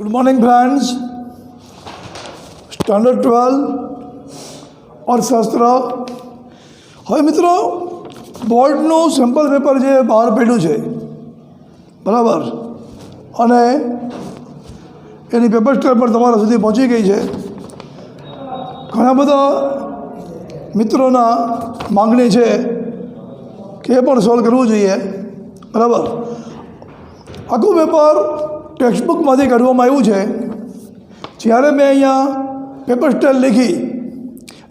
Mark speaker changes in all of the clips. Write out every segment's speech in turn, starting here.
Speaker 1: Good morning friends. Standard 12 अर्थशास्त्र। હવે મિત્રો બોર્ડનું સેમ્પલ પેપર જે બહાર પડ્યું છે બરાબર, અને એની પેપર સ્ટેપ પર તમારા સુધી પહોંચી ગઈ છે. ઘણા બધા મિત્રોના માગણી છે કે એ પણ સોલ્વ કરવું જોઈએ બરાબર. આખું પેપર ટેક્સ્ટબુકમાંથી કાઢવામાં આવ્યું છે. જ્યારે મેં અહીંયા પેપર સ્ટાઇલ લીખી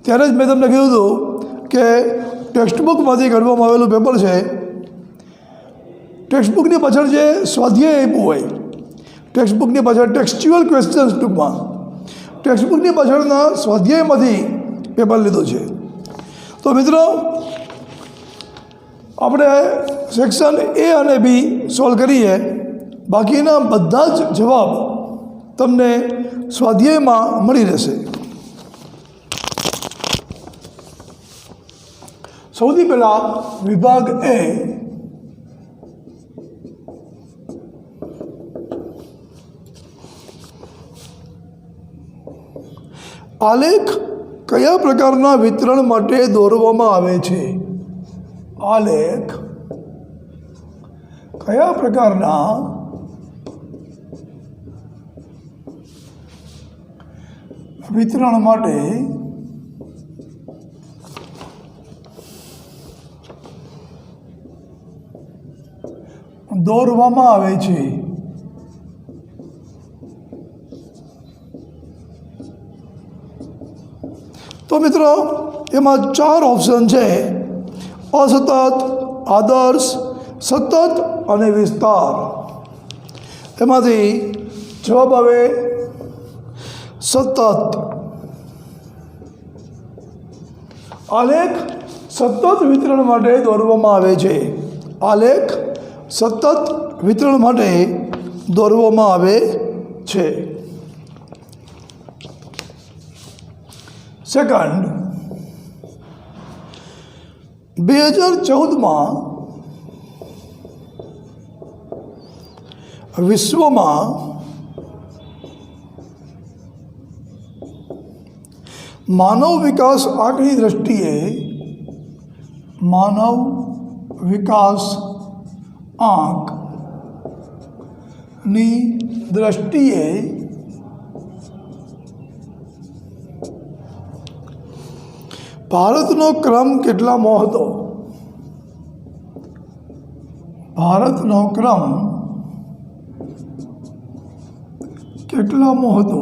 Speaker 1: ત્યારે જ મેં તમને કીધું હતું કે ટેક્સ્ટબુકમાંથી કાઢવામાં આવેલું પેપર છે. ટેક્સ્ટબુકની પાછળ જે સ્વાધ્યાય આપ્યું હોય, ટેક્સ્ટબુકની પાછળ ટેક્સ્ચ્યુઅલ ક્વેશ્ચન્સ, ટૂંકમાં ટેક્સ્ટબુકની પાછળના સ્વાધ્યાયમાંથી પેપર લીધું છે. તો મિત્રો આપણે સેક્શન એ અને બી સોલ્વ કરીએ. બાકીના બધા જ જવાબ તમને સ્વાધ્યાયમાં મળી રહેશે. સૌથી પહેલાં વિભાગ એ, આલેખ કયા પ્રકારના વિતરણ માટે દોરવામાં આવે છે? આલેખ કયા પ્રકારના વિતરણ માટે દોરવામાં આવે છે? તો મિત્રો એમાં 4 ઓપ્શન છે: અસતત, આદર્શ, સતત અને વિસ્તાર. એમાંથી જવાબ આવે સતત. આલેખ સતત વિતરણ માટે દોરવામાં આવે છે. આલેખ સતત વિતરણ માટે દોરવામાં આવે છે. સેકન્ડ, 2014માં વિશ્વમાં માનવ વિકાસ આંકની દ્રષ્ટિએ, માનવ વિકાસ આંકની દ્રષ્ટિએ ભારતનો ક્રમ કેટલામો હતો? ભારતનો ક્રમ કેટલામો હતો?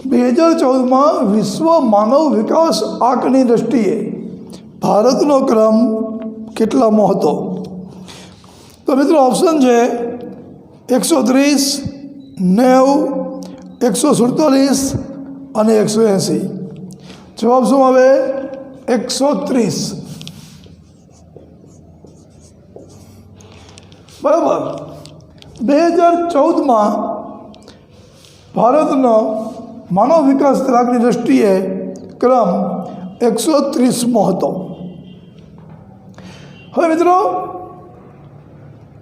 Speaker 1: બે 2014માં વિશ્વ માનવ વિકાસ આંકની દ્રષ્ટિએ ભારતનો ક્રમ કેટલામો હતો? તો મિત્રો ઓપ્શન છે 130, 90, 147 અને 180. જવાબ શું આવે? 130. બરાબર. 2014માં ભારતનો માનવ વિકાસ આંકની દ્રષ્ટિએ ક્રમ 130મો હતો. હવે મિત્રો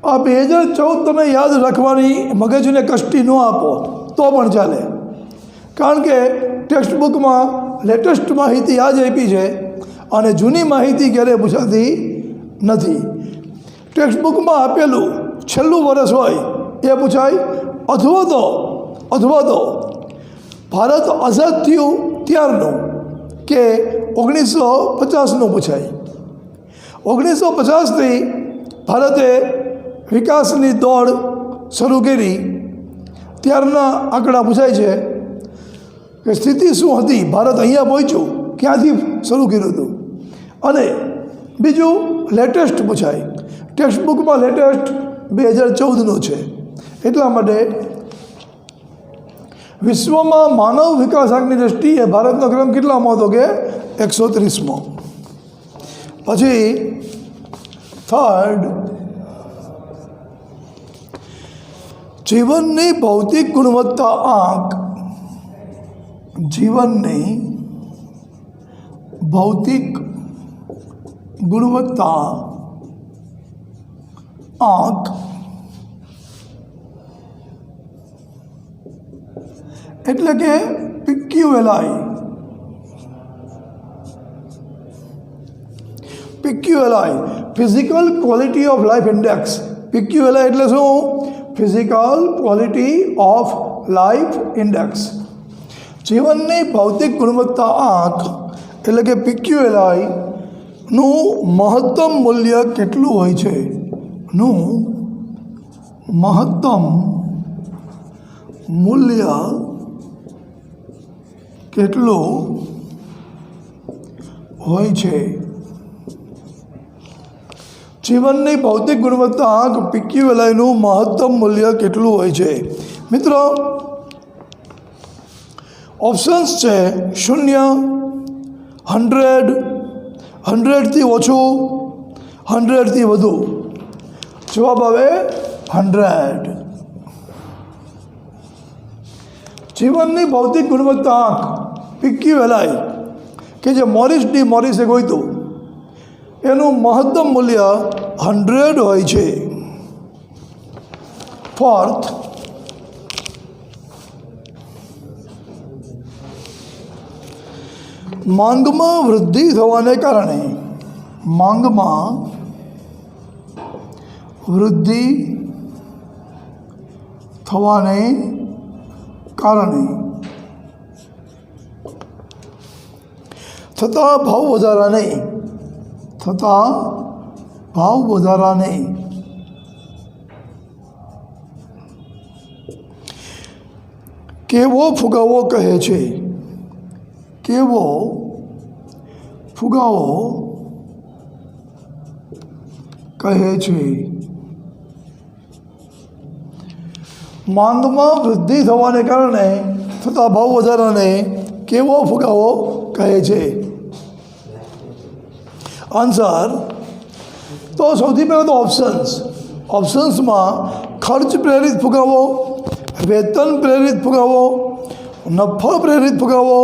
Speaker 1: આ 2014 તમે યાદ રાખવાની મગજને કષ્ટી ન આપો તો પણ ચાલે, કારણ કે ટેક્સ્ટબુકમાં લેટેસ્ટ માહિતી આ જ આપી છે અને જૂની માહિતી ક્યારેય પૂછાતી નથી. ટેક્સ્ટબુકમાં આપેલું છેલ્લું વર્ષ હોય એ પૂછાય, અથવા તો ભારત આઝાદ થયું ત્યારનું કે 1950નું પૂછાય. 1950થી ભારતે વિકાસની દોડ શરૂ કરી ત્યારના આંકડા પૂછાય છે કે સ્થિતિ શું હતી, ભારત અહીંયા પહોંચ્યું, ક્યાંથી શરૂ કર્યું હતું. અને બીજું લેટેસ્ટ પૂછાય. ટેક્સ્ટબુકમાં લેટેસ્ટ 2014નું છે. એટલા માટે વિશ્વમાં માનવ વિકાસ આંકની દ્રષ્ટિએ ભારતનો ક્રમ કેટલામો હતો? કે 130મો. પછી થર્ડ, જીવનની ભૌતિક ગુણવત્તા આંક, જીવનની ભૌતિક ગુણવત્તા આંક એટલે કે PQLI. PQLI physical quality of life index. PQLI એટલે શું? Physical quality of life index. જીવનની ભૌતિક ગુણવત્તા આંક એટલે કે PQLI નું મહત્તમ મૂલ્ય કેટલું હોય છે? નું મહત્તમ મૂલ્ય કેટલું હોય છે? જીવનની ભૌતિક ગુણવત્તા આંક PQLI નું મહત્તમ મૂલ્ય કેટલું હોય છે? મિત્રો ઓપ્શન્સ છે 0, 100, 100થી ઓછું, 100થી વધુ. જવાબ આવે 100. જીવનની ભૌતિક ગુણવત્તા આંક PQLI કે જે મોરિસે ગોઈતું એનું મહત્તમ મૂલ્ય 100 હોય છે. ફોર્થ, માંગમાં વૃદ્ધિ થવાને કારણે થતા ભાવ વધારાને કેવો ફુગાવો કહે છે? કેવો ફુગાવો કહે છે? માંગમાં વૃદ્ધિ થવાને કારણે થતા ભાવ વધારાને કેવો ફુગાવો કહે છે? આન્સર તો સૌથી પહેલાં તો ઓપ્શન્સમાં ખર્ચ પ્રેરિત ફુગાવો, વેતન પ્રેરિત ફુગાવો, નફા પ્રેરિત ફુગાવો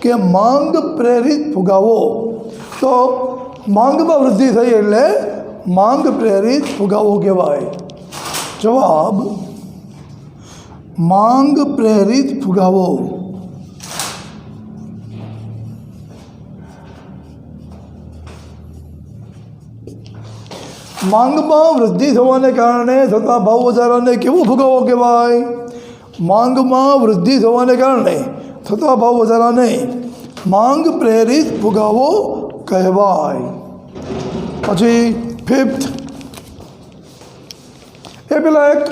Speaker 1: કે માંગ પ્રેરિત ફુગાવો. તો માંગમાં વૃદ્ધિ થઈ એટલે માંગ પ્રેરિત ફુગાવો કહેવાય. જવાબ માંગ પ્રેરિત ફુગાવો. માંગમાં વૃદ્ધિ થવાને કારણે થતા ભાવ વધારાને કેવો ફુગાવો કહેવાય? માંગમાં વૃદ્ધિ થવાને કારણે થતા ભાવ વધારાને માંગ પ્રેરિત ફુગાવો કહેવાય. પછી ફિફ્થ, એ પેલા એક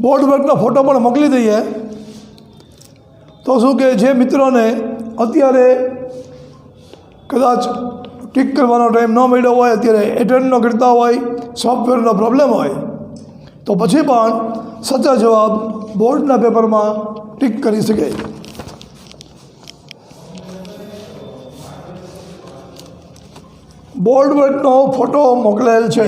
Speaker 1: બોર્ડ વર્કનો ફોટો પણ મોકલી દઈએ તો શું કે જે મિત્રોને અત્યારે કદાચ ટીક કરવાનો ટાઈમ ન મળ્યો હોય, અત્યારે એટેન્ડ ન કરતા હોય, સોફ્ટવેરનો પ્રોબ્લેમ હોય, તો પછી પણ સાચા જવાબ બોર્ડના પેપરમાં ટીક કરી શકે. બોર્ડ વર્કનો ફોટો મોકલેલ છે.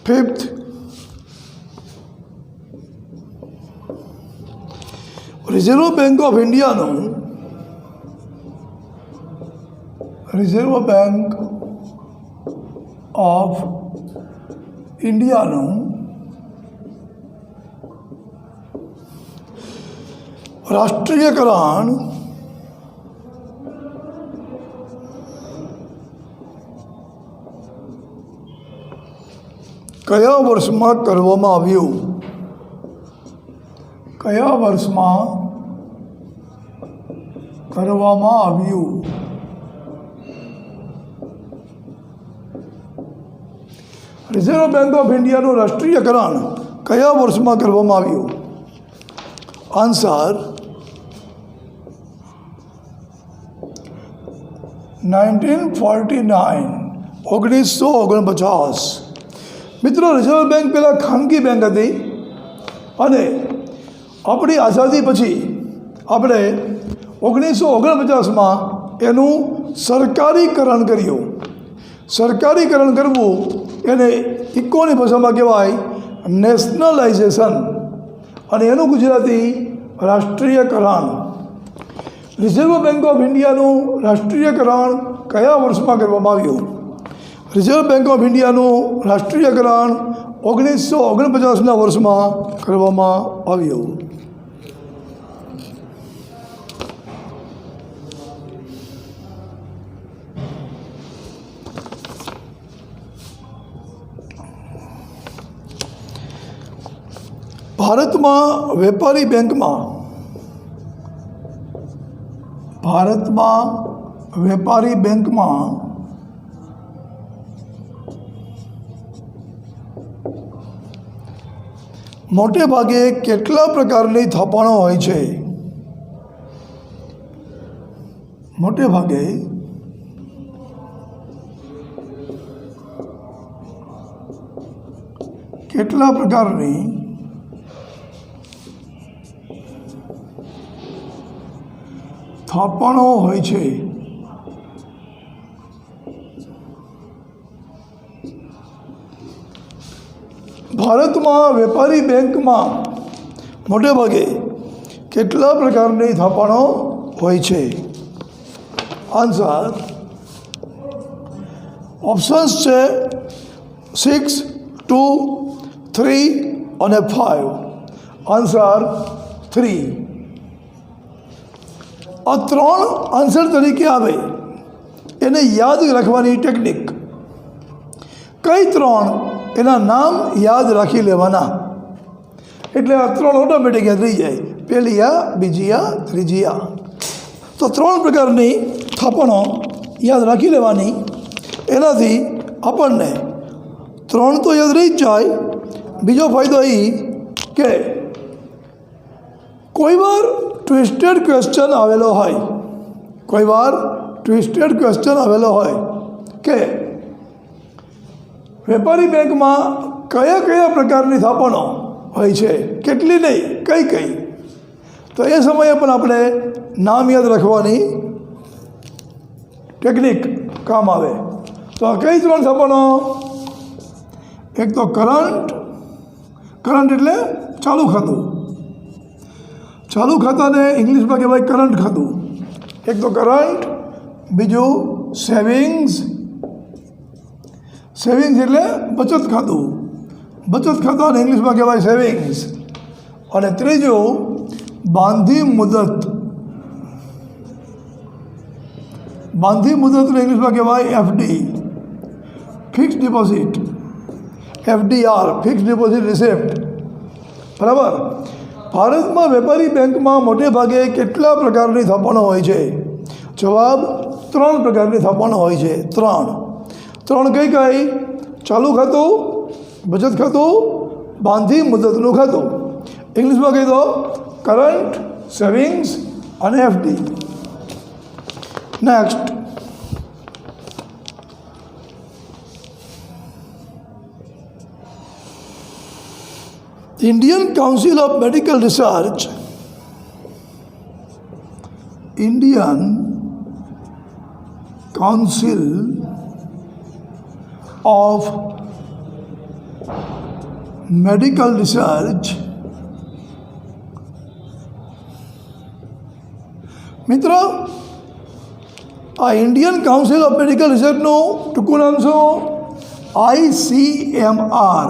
Speaker 1: ફિફ્થ, રિઝર્વ બેંક ઓફ ઇન્ડિયાનું રાષ્ટ્રીયકરણ કયા વર્ષમાં કરવામાં આવ્યું? કયા વર્ષમાં કરવામાં આવ્યું? રિઝર્વ બેંક ઓફ ઇન્ડિયાનું રાષ્ટ્રીયકરણ કયા વર્ષમાં કરવામાં આવ્યું? આન્સર 1949, 1949. મિત્રો, રિઝર્વ બેંક પહેલાં ખાનગી બેંક હતી અને આપણી આઝાદી પછી આપણે 1949માં એનું સરકારીકરણ કર્યું. સરકારીકરણ કરવું એને ઇકોની ભાષામાં કહેવાય નેશનલાઇઝેશન, અને એનું ગુજરાતી રાષ્ટ્રીયકરણ. રિઝર્વ બેંક ઓફ ઇન્ડિયાનું રાષ્ટ્રીયકરણ કયા વર્ષમાં કરવામાં આવ્યું? રિઝર્વ બેંક ઓફ ઇન્ડિયાનું રાષ્ટ્રીયકરણ 1949ના વર્ષમાં કરવામાં આવ્યું. ભારતમાં વેપારી બેંકમાં મોટે ભાગે કેટલા પ્રકારની થાપણો હોય છે? મોટે ભાગે કેટલા પ્રકારની થાપણો હોય છે? ભારતમાં વેપારી બેંકમાં મોટે ભાગે કેટલા પ્રકારની થાપણો હોય છે? આન્સર ઓપ્શન્સ છે 6, 2, 3 અને 5. આન્સર 3. આ 3 આન્સર તરીકે આવે એને યાદ રાખવાની ટેકનિક. કઈ 3? એના નામ યાદ રાખી લેવાના, એટલે આ 3 ઓટોમેટિક યાદ રહી જાય. પહેલી આ, બીજી આ, ત્રીજી આ. તો 3 પ્રકારની થાપણો યાદ રાખી લેવાની. એનાથી આપણને 3 તો યાદ રહી જ જાય. બીજો ફાયદો એ કે કોઈ વાર ટ્વિસ્ટેડ ક્વેશ્ચન આવેલો હોય, કે વેપારી બેંકમાં કયા કયા પ્રકારની થાપણો હોય છે, કેટલી નહીં, કઈ. તો એ સમયે પણ આપણે નામ યાદ રાખવાની ટેકનિક કામ આવે. તો આ કઈ 3 થાપણો? એક તો કરંટ એટલે ચાલુ ખાતું. ચાલુ ખાતાને ઇંગ્લિશમાં કહેવાય કરંટ ખાતું. એક તો કરંટ, બીજું સેવિંગ્સ એટલે બચત ખાતું. બચત ખાતાને ઇંગ્લિશમાં કહેવાય સેવિંગ્સ. અને ત્રીજું બાંધી મુદત. બાંધી મુદતને ઇંગ્લિશમાં કહેવાય FD, fix deposit. FDR, fix deposit receipt. બરાબર. ભારતમાં વેપારી બેંકમાં મોટે ભાગે કેટલા પ્રકારની થાપણો હોય છે? જવાબ 3 પ્રકારની થાપણો હોય છે. 3 કઈ? ચાલુ ખાતું, બચત ખાતું, બાંધી મુદતનું ખાતું. ઇંગ્લિશમાં કહી દો કરંટ, સેવિંગ્સ અને FD. Next, Indian Council of Medical Research, Indian Council of Medical Research. મિત્રો, આ ઇન્ડિયન કાઉન્સિલ ઓફ મેડિકલ રિસર્ચનું ટૂંકું નામ શું? ICMR.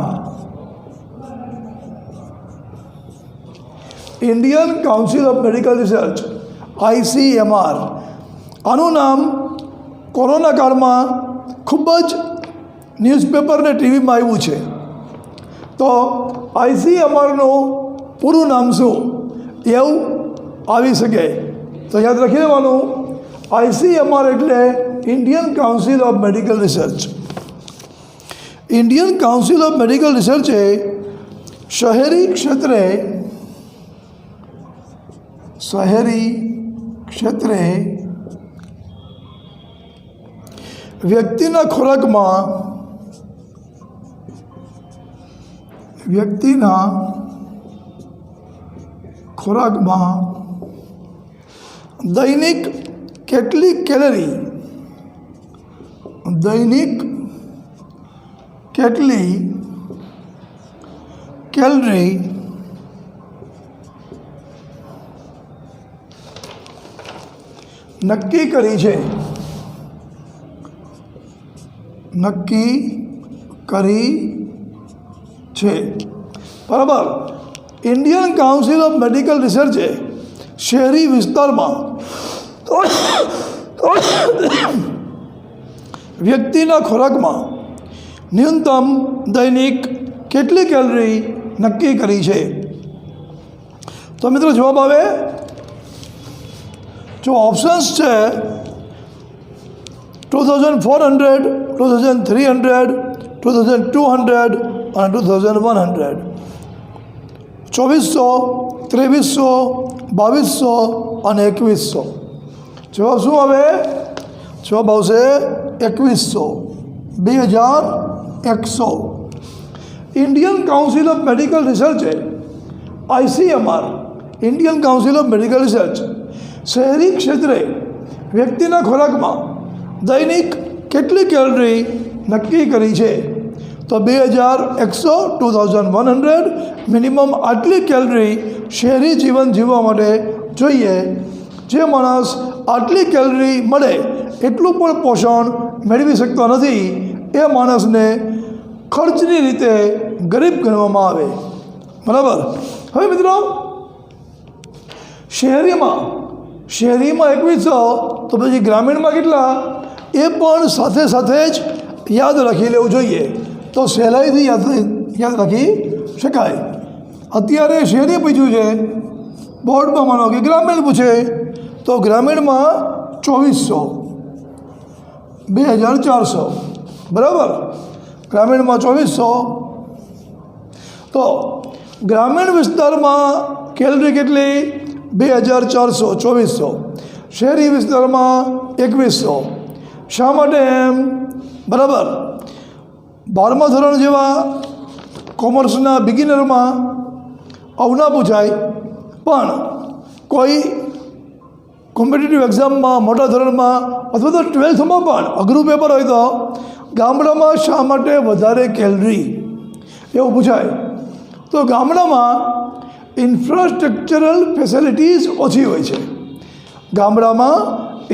Speaker 1: Indian council of medical research, ICMR. આનું નામ કોરોના કાળમાં ખૂબ જ ન્યૂઝપેપર ને ટીવીમાં આવ્યું છે. તો ICMRનું પૂરું નામ શું એવું આવી શકે? તો યાદ રાખી લેવાનું, ICMR એટલે Indian council of medical research. Indian council of medical રિસર્ચે શહેરી ક્ષેત્રે વ્યક્તિના ખોરાકમાં દૈનિક કેટલી કેલરી નક્કી કરી છે. બરાબર. ઇન્ડિયન કાઉન્સિલ ઓફ મેડિકલ રિસર્ચે શહેરી વિસ્તારમાં વ્યક્તિના ખોરાકમાં ન્યૂનતમ દૈનિક કેટલી કેલરી નક્કી કરી છે. તો મિત્રો જવાબ આવે, જો ઓપ્શન્સ છે 2400, 2300, 2200 અને 2100. 2400, 2300, 2200 અને 2100. જવાબ શું આવે? જવાબ આવશે 2100. 2100. ઇન્ડિયન કાઉન્સિલ ઓફ મેડિકલ રિસર્ચે ICMR Indian council of medical research શહેરી ક્ષેત્રે વ્યક્તિના ખોરાકમાં દૈનિક કેટલી કેલરી નક્કી કરી છે. તો 2100, 2100 મિનિમમ આટલી કેલરી શહેરી જીવન જીવવા માટે જોઈએ. જે માણસ આટલી કેલરી મળે એટલું પણ પોષણ મેળવી શકતો નથી, એ માણસને ખર્ચની રીતે ગરીબ ગણવામાં આવે. બરાબર. હવે મિત્રો શહેરીમાં 2100, તો પછી ગ્રામીણમાં કેટલા, એ પણ સાથે જ યાદ રાખી લેવું જોઈએ, તો સહેલાઈથી યાદ રાખી શકાય. અત્યારે શહેરી પૂછ્યું છે, બોર્ડમાં માનો કે ગ્રામીણ પૂછે, તો ગ્રામીણમાં 2400, 2400. બરાબર. ગ્રામીણમાં 2400. તો ગ્રામીણ વિસ્તારમાં કેલરી કેટલી? 2400, 2400. શહેરી વિસ્તારમાં 2100. શા માટે એમ? બરાબર. 12મા ધોરણ જેવા કોમર્સના બિગિનરમાં આવું ના પૂછાય, પણ કોઈ કોમ્પિટિટિવ એક્ઝામમાં મોટા ધોરણમાં અથવા તો 12થમાં પણ અઘરું પેપર હોય તો ગામડામાં શા માટે વધારે કેલરી એવું પૂછાય. તો ગામડામાં ઇન્ફ્રાસ્ટ્રક્ચરલ ફેસિલિટીઝ ઓછી હોય છે. ગામડામાં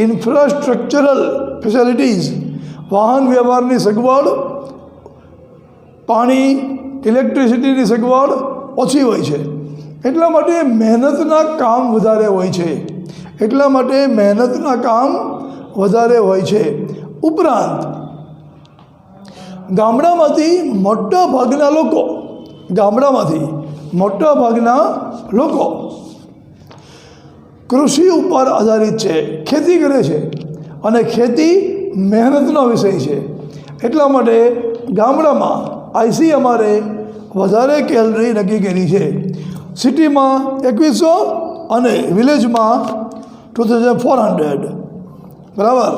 Speaker 1: ઇન્ફ્રાસ્ટ્રક્ચરલ ફેસિલિટીઝ, વાહન વ્યવહારની સગવડ, પાણી, ઇલેક્ટ્રિસિટીની સગવડ ઓછી હોય છે. એટલા માટે મહેનતના કામ વધારે હોય છે. ઉપરાંત ગામડામાંથી મોટા ભાગના લોકો કૃષિ ઉપર આધારિત છે, ખેતી કરે છે, અને ખેતી મહેનતનો વિષય છે. એટલા માટે ગામડામાં ICMRએ વધારે કેલરી નક્કી કરી છે. સિટીમાં 2100 અને વિલેજમાં 2400. બરાબર.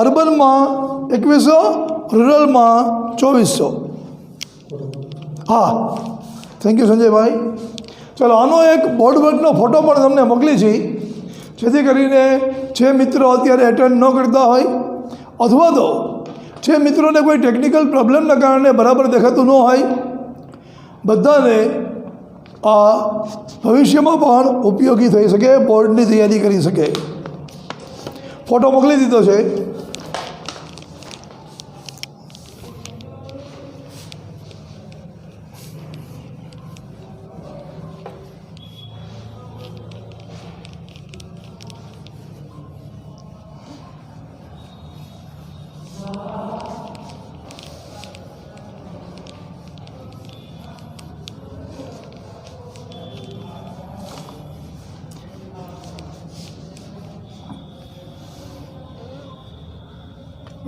Speaker 1: અર્બનમાં 2100, રૂરલમાં 2400. હા, થેન્ક યુ સંજયભાઈ. ચાલો, આનો એક બોર્ડ વર્કનો ફોટો પણ તમને મોકલી છે, જેથી કરીને જે મિત્રો અત્યારે એટેન્ડ ન કરતા હોય, અથવા તો જે મિત્રોને કોઈ ટેકનિકલ પ્રોબ્લેમના કારણે બરાબર દેખાતું ન હોય, બધાને આ ભવિષ્યમાં પણ ઉપયોગી થઈ શકે, બોર્ડની તૈયારી કરી શકે. ફોટો મોકલી દીધો છે.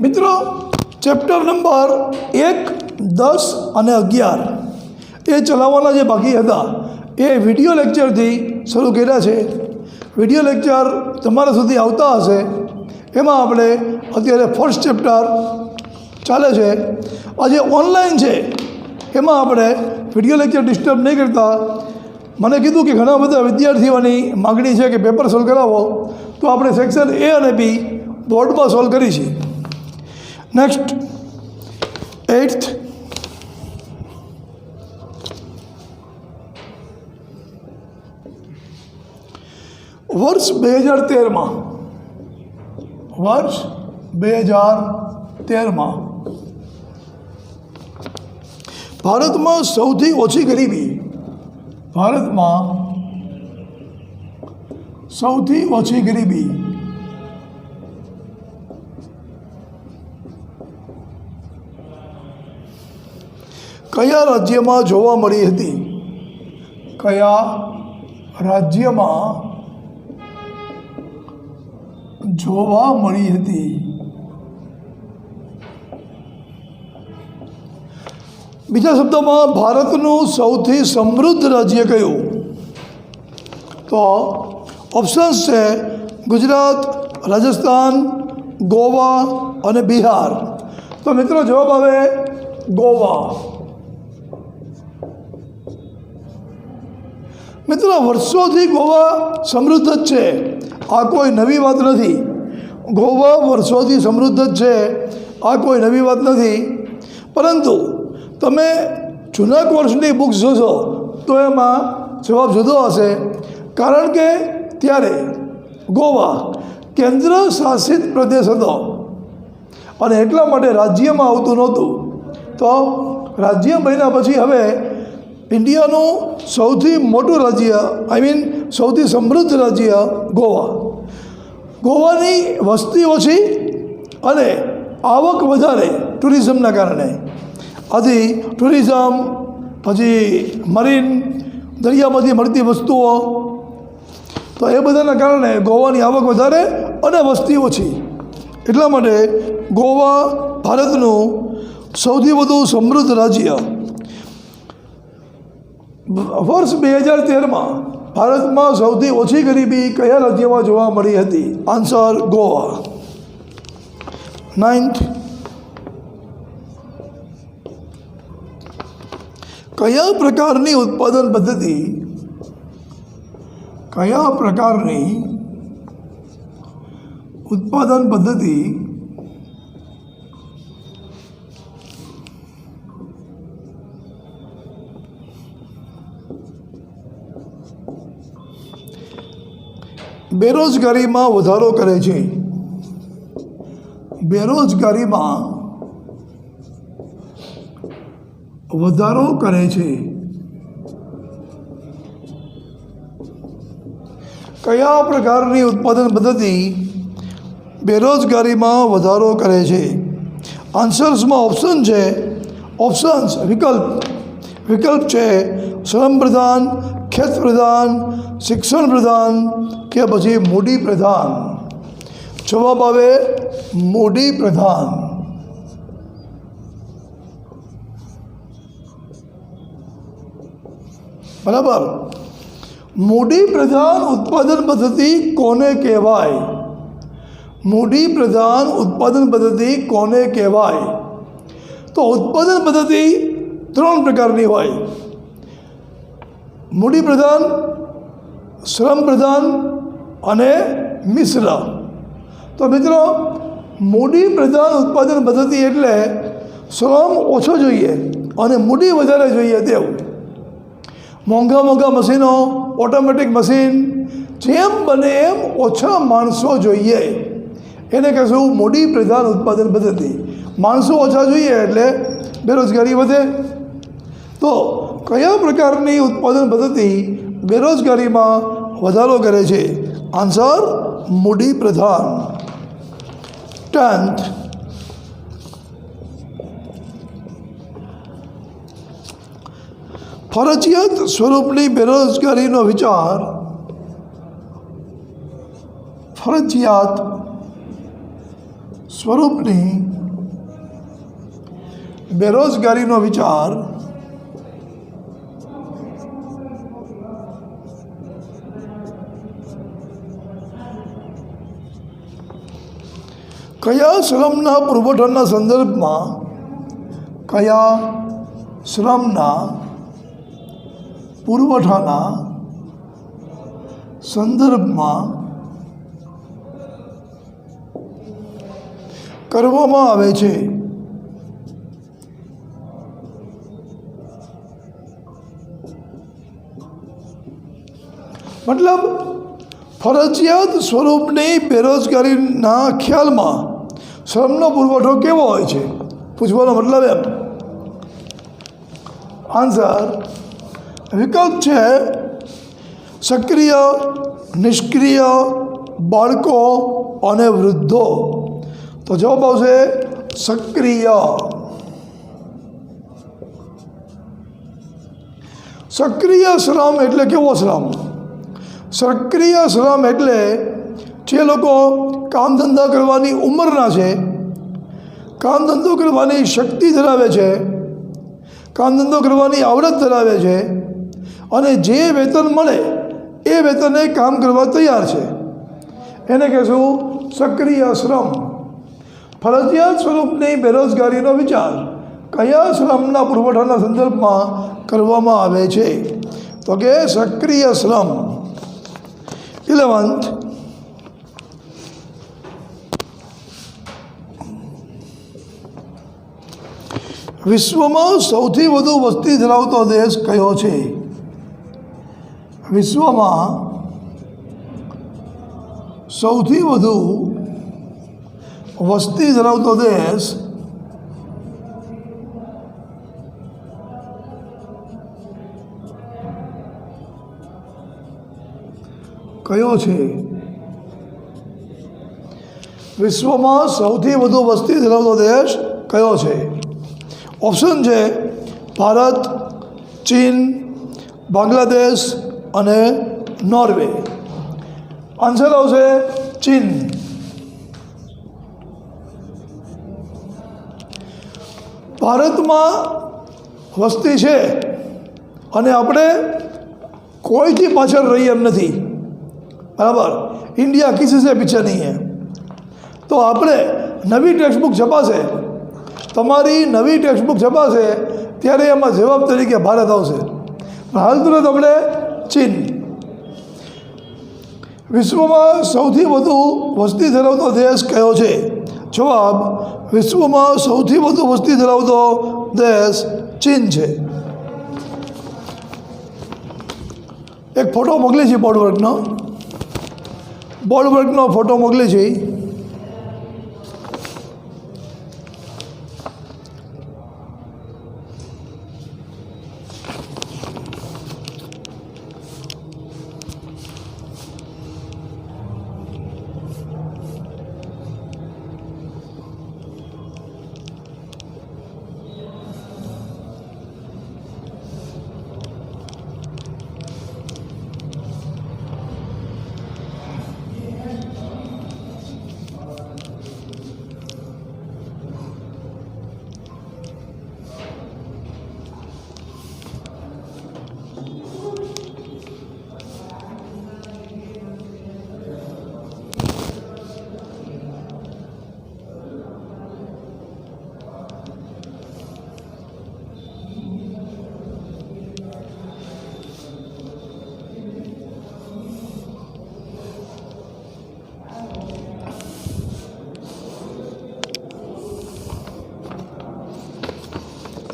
Speaker 1: મિત્રો ચેપ્ટર નંબર 1, 10 અને 11 એ ચલાવવાના જે બાકી હતા એ વિડીયો લેક્ચરથી શરૂ કર્યા છે. વિડીયો લેક્ચર તમારા સુધી આવતા હશે. એમાં આપણે અત્યારે ફર્સ્ટ ચેપ્ટર ચાલે છે. આજે ઓનલાઈન છે એમાં આપણે વિડીયો લેક્ચર ડિસ્ટર્બ નહીં કરતા. મને કીધું કે ઘણા બધા વિદ્યાર્થીઓની માગણી છે કે પેપર સોલ્વ કરાવો, તો આપણે સેક્શન A અને B બોર્ડમાં સોલ્વ કરી છીએ. નેક્સ્ટ 8th વર્ષ 2013માં ભારતમાં સૌથી ઓછી ગરીબી કયા રાજ્યમાં જોવા મળી હતી? બીજા શબ્દોમાં ભારતનું સૌથી સમૃદ્ધ રાજ્ય કયું? તો ઓપ્શન્સ છે ગુજરાત, રાજસ્થાન, ગોવા અને બિહાર. તો મિત્રો જવાબ આવે ગોવા. મિત્રો વર્ષોથી ગોવા સમૃદ્ધ જ છે, આ કોઈ નવી વાત નથી. ગોવા વર્ષોથી સમૃદ્ધ જ છે, આ કોઈ નવી વાત નથી. પરંતુ તમે જૂના કોર્સની બુક્સ જોશો તો એમાં જવાબ જુદો હશે, કારણ કે ત્યારે ગોવા કેન્દ્ર શાસિત પ્રદેશ હતો અને એટલા માટે રાજ્યમાં આવતું નહોતું. તો રાજ્ય બન્યા પછી હવે ઇન્ડિયાનું સૌથી મોટું રાજ્ય, સૌથી સમૃદ્ધ રાજ્ય ગોવા. ગોવાની વસ્તી ઓછી અને આવક વધારે ટુરિઝમના કારણે. આથી ટુરિઝમ, પછી મરીન, દરિયામાંથી મળતી વસ્તુઓ, તો એ બધાના કારણે ગોવાની આવક વધારે અને વસ્તી ઓછી. એટલા માટે ગોવા ભારતનું સૌથી વધુ સમૃદ્ધ રાજ્ય. વર્ષ 2013માં ભારતમાં સૌથી ઓછી ગરીબી કયા રાજ્યમાં જોવા મળી હતી? આન્સર ગોવા. 9th કયા પ્રકારની ઉત્પાદન પદ્ધતિ બેરોજગારીમાં વધારો કરે છે? કયા પ્રકારની ઉત્પાદન પદ્ધતિ બેરોજગારીમાં વધારો કરે છે? આન્સર્સમાં વિકલ્પ છે શ્રમ પ્રધાન, ખેત પ્રધાન, શિક્ષણ પ્રધાન કે પછી મૂડી પ્રધાન. જવાબ આવે મૂડી પ્રધાન. બરાબર. મૂડી પ્રધાન ઉત્પાદન પદ્ધતિ કોને કહેવાય? તો ઉત્પાદન પદ્ધતિ 3 પ્રકારની હોય: મૂડી પ્રધાન, શ્રમ પ્રધાન અને મિશ્ર. તો મિત્રો મૂડી પ્રધાન ઉત્પાદન પદ્ધતિ એટલે શ્રમ ઓછો જોઈએ અને મૂડી વધારે જોઈએ તેવું. મોંઘા મશીનો, ઓટોમેટિક મશીન, જેમ બને એમ ઓછા માણસો જોઈએ, એને કહેશું મૂડી પ્રધાન ઉત્પાદન પદ્ધતિ. માણસો ઓછા જોઈએ એટલે બેરોજગારી વધે. તો કયા પ્રકારની ઉત્પાદન પદ્ધતિ બેરોજગારીમાં વધારો કરે છે? આન્સર મૂડી પ્રધાન. 10th ફરજિયાત સ્વરૂપની બેરોજગારીનો વિચાર સ્વરૂપની બેરોજગારીનો વિચાર કયા શ્રમના પુરવઠાના સંદર્ભમાં કયા શ્રમના પુરવઠાના સંદર્ભમાં કરવામાં આવે છે? મતલબ ફરજિયાત સ્વરૂપની બેરોજગારીના ખ્યાલમાં શ્રમનો પુરવઠો કેવો હોય છે પૂછવાનો મતલબ એમ. આન્સર વિકલ્પ છે સક્રિય, નિષ્ક્રિય, બાળકો અને વૃદ્ધો. તો જવાબ આવશે સક્રિય. સક્રિય શ્રમ એટલે કેવો શ્રમ? સક્રિય શ્રમ એટલે જે લોકો કામ ધંધા કરવાની ઉંમરના છે, કામ ધંધો કરવાની શક્તિ ધરાવે છે, કામ ધંધો કરવાની આવડત ધરાવે છે અને જે વેતન મળે એ વેતને કામ કરવા તૈયાર છે, એને કહેશું સક્રિય શ્રમ. ફરજિયાત સ્વરૂપની બેરોજગારીનો વિચાર કયા શ્રમના પુરવઠાના સંદર્ભમાં કરવામાં આવે છે? તો કે સક્રિય શ્રમ. 11th, વિશ્વમાં સૌથી વધુ વસ્તી ધરાવતો દેશ કયો છે? વિશ્વમાં સૌથી વધુ વસ્તી ધરાવતો દેશ કયો છે? વિશ્વમાં સૌથી વધુ વસ્તી ધરાવતો દેશ કયો છે? ઓપ્શન છે ભારત, ચીન, બાંગ્લાદેશ અને નોર્વે. આન્સર આવશે ચીન. ભારતમાં વસ્તી છે અને આપણે કોઈથી પાછળ રહી એમ નથી, બરાબર. ઇન્ડિયા કિસી સે પીછે નહીં હે. તો આપણે નવી ટેક્સ્ટબુક છપાશે, તમારી નવી ટેક્સ્ટબુક છપાશે ત્યારે એમાં જવાબ તરીકે ભારત આવશે. પણ હાલ તુરંત આપણે ચીન. વિશ્વમાં સૌથી વધુ વસ્તી ધરાવતો દેશ કયો છે? જવાબ વિશ્વમાં સૌથી વધુ વસ્તી ધરાવતો દેશ ચીન છે. એક ફોટો મોકલી છે બોર્ડવર્કનો ફોટો મોકલી છે.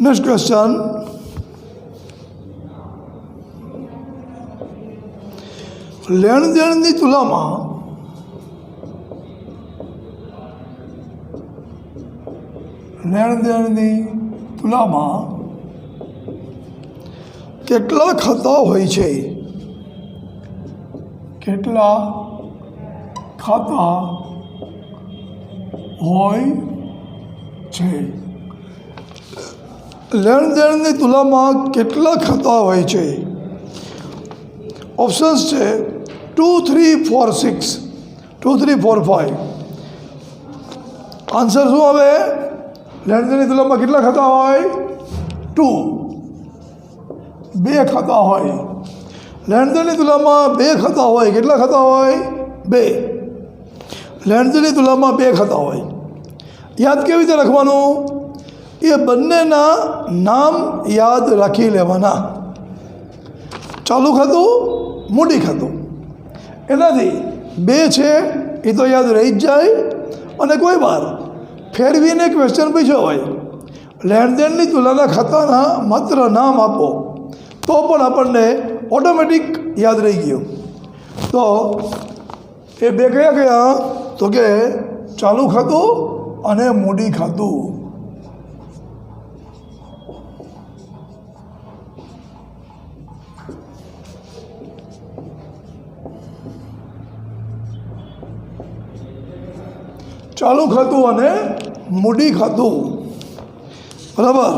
Speaker 1: Next question. લેણ દેણની તુલનામાં કેટલા ખાતા હોય છે? કેટલા ખાતા હોય છે? લેણ દેણની તુલનામાં કેટલા ખાતા હોય છે? ઓપ્શન્સ છે 2, 3, 4, 6, 2, 3, 4, 5. આન્સર શું આવે? લેણદેણની તુલનામાં કેટલા ખાતા હોય? 2, 2 ખાતા હોય. લેણદેણની તુલનામાં 2 ખાતા હોય. કેટલા ખાતા હોય? 2. લેણદેણની તુલનામાં 2 ખાતા હોય. યાદ કેવી રીતે રાખવાનું? એ બંનેના નામ યાદ રાખી લેવાના. ચાલુ ખાતું, મૂડી ખાતું. એનાથી 2 છે એ તો યાદ રહી જ જાય. અને કોઈ વાર ફેરવીને ક્વેશ્ચન પૂછ્યો હોય, લેણદેણની તુલનાના ખાતાના માત્ર નામ આપો, તો પણ આપણને ઓટોમેટિક યાદ રહી ગયું. તો એ 2 કયા કયા? તો કે ચાલુ ખાતું અને મૂડી ખાતું. ચાલુ ખાતું અને મૂડી ખાતું. બરાબર.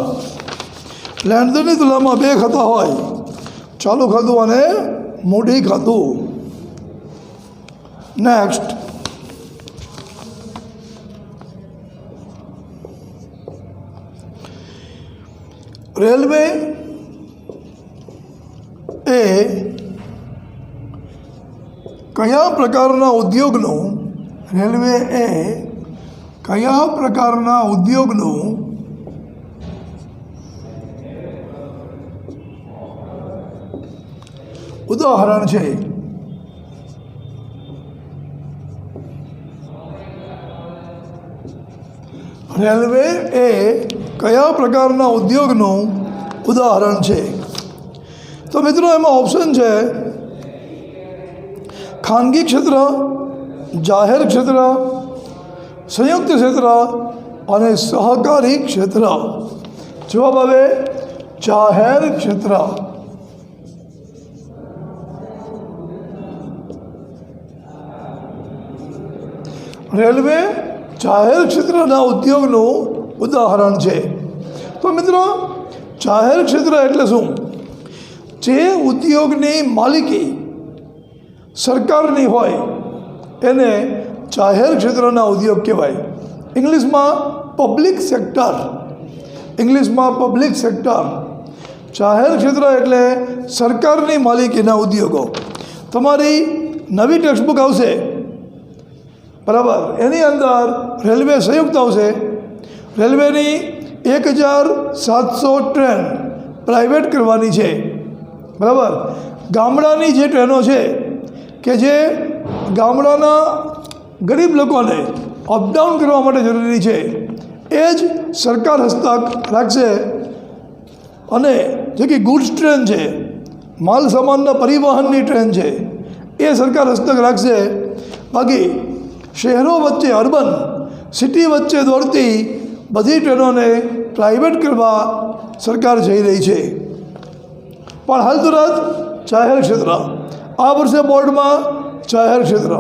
Speaker 1: લેણદેણની તુલનામાં 2 ખાતા હોય, ચાલુ ખાતું અને મૂડી ખાતું. નેક્સ્ટ, રેલવે એ કયા પ્રકારના ઉદ્યોગનું રેલવે એ કયા પ્રકારના ઉદ્યોગનું ઉદાહરણ છે? રેલવે એ કયા પ્રકારના ઉદ્યોગનું ઉદાહરણ છે? તો મિત્રો એમાં ઓપ્શન છે ખાનગી ક્ષેત્ર, જાહેર ક્ષેત્ર, સંયુક્ત ક્ષેત્ર અને સહકારી ક્ષેત્ર. જવાબ આવે જાહેર ક્ષેત્ર. રેલવે જાહેર ક્ષેત્રના ઉદ્યોગનું ઉદાહરણ છે. તો મિત્રો જાહેર ક્ષેત્ર એટલે શું? જે ઉદ્યોગની માલિકી સરકારની હોય એને જાહેર ક્ષેત્રના ઉદ્યોગ કહેવાય. ઇંગ્લિશમાં પબ્લિક સેક્ટર. જાહેર ક્ષેત્ર એટલે સરકારની માલિકીના ઉદ્યોગો. તમારી નવી ટેક્સ્ટબુક આવશે, બરાબર, એની અંદર રેલવે સંયુક્ત આવશે. રેલવેની 1700 ટ્રેન પ્રાઇવેટ કરવાની છે. બરાબર. ગામડાની જે ટ્રેનો છે કે જે ગામડાના ગરીબ લોકોને અપડાઉન કરવા માટે જરૂરી છે એ જ સરકાર હસ્તક રાખશે. અને જે કે ગુડ્સ ટ્રેન છે, માલ સામાનના પરિવહનની ટ્રેન છે, એ સરકાર હસ્તક રાખશે. બાકી શહેરો વચ્ચે, અર્બન સિટી વચ્ચે દોડતી બધી ટ્રેનોને પ્રાઇવેટ કરવા સરકાર જઈ રહી છે. પણ હાલ તુરંત જાહેર ક્ષેત્ર. આ વર્ષે બોર્ડમાં જાહેર ક્ષેત્ર.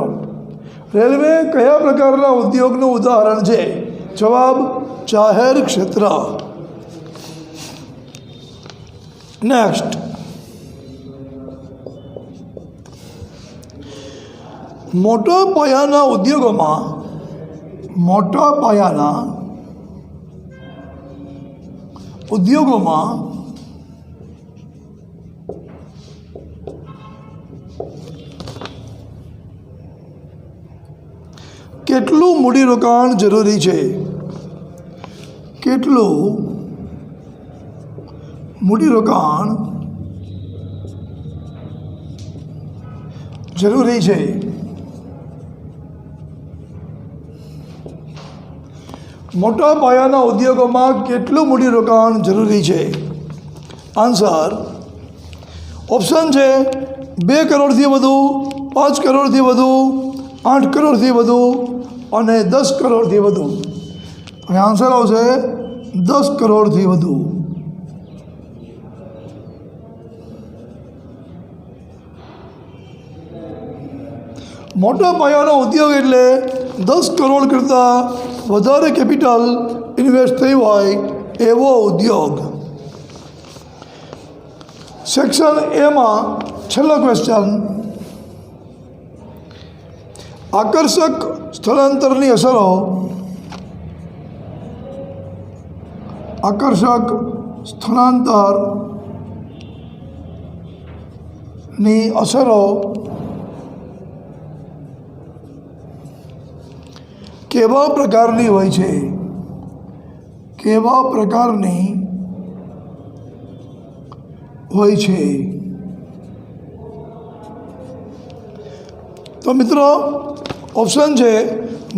Speaker 1: રેલવે કયા પ્રકારના ઉદ્યોગનું ઉદાહરણ છે? જવાબ જાહેર ક્ષેત્ર. નેક્સ્ટ, મોટા પાયાના ઉદ્યોગોમાં કેટલું મૂડીરોકાણ જરૂરી છે? કેટલું મૂડીરોકાણ જરૂરી છે? મોટા પાયાના ઉદ્યોગોમાં કેટલું મૂડીરોકાણ જરૂરી છે? આન્સર ઓપ્શન છે 2 કરોડથી વધુ, 5 કરોડથી વધુ, 8 કરોડથી વધુ અને 10 કરોડથી વધુ. અને આન્સર આવશે 10 કરોડથી વધુ. મોટા પાયાનો ઉદ્યોગ એટલે 10 કરોડ કરતાં વધારે કેપિટલ ઇન્વેસ્ટ થઈ હોય એવો ઉદ્યોગ. સેક્શન એમાં છેલ્લો ક્વેશ્ચન, આકર્ષક સ્થળાંતરની અસરો આકર્ષક સ્થળાંતરની અસરો કેવા પ્રકારની હોય છે? કેવા પ્રકારની હોય છે? તો મિત્રો ઓપ્શન છે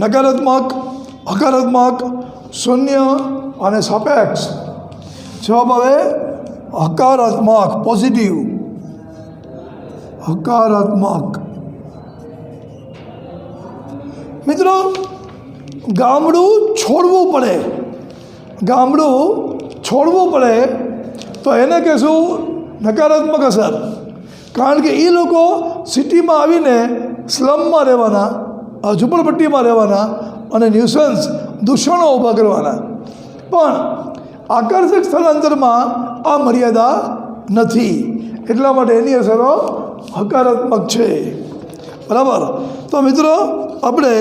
Speaker 1: નકારાત્મક, હકારાત્મક, શૂન્ય અને સાપેક્ષ. જવાબ આવે હકારાત્મક, પોઝિટિવ. હકારાત્મક. મિત્રો ગામડું છોડવું પડે, ગામડું છોડવું પડે તો એને કહેશું નકારાત્મક અસર. કારણ કે એ લોકો સિટીમાં આવીને સ્લમમાં રહેવાના, ઝૂંપડપટ્ટીમાં રહેવાના અને ન્યુસન્સ દૂષણો ઊભા કરવાના. પણ આકર્ષક સ્થળાંતરમાં આ મર્યાદા નથી, એટલા માટે એની અસરો હકારાત્મક છે. બરાબર. તો મિત્રો આપણે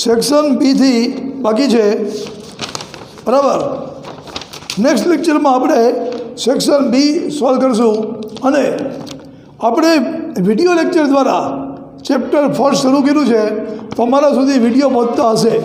Speaker 1: સેક્શન બીથી બાકી છે. બરાબર. નેક્સ્ટ લેક્ચરમાં આપણે સેક્શન બી સોલ્વ કરીશું અને આપણે વિડીયો લેક્ચર દ્વારા ચેપ્ટર ફર્સ્ટ શરૂ કર્યું છે. તમારા સુધી વિડીયો પહોંચતા હશે.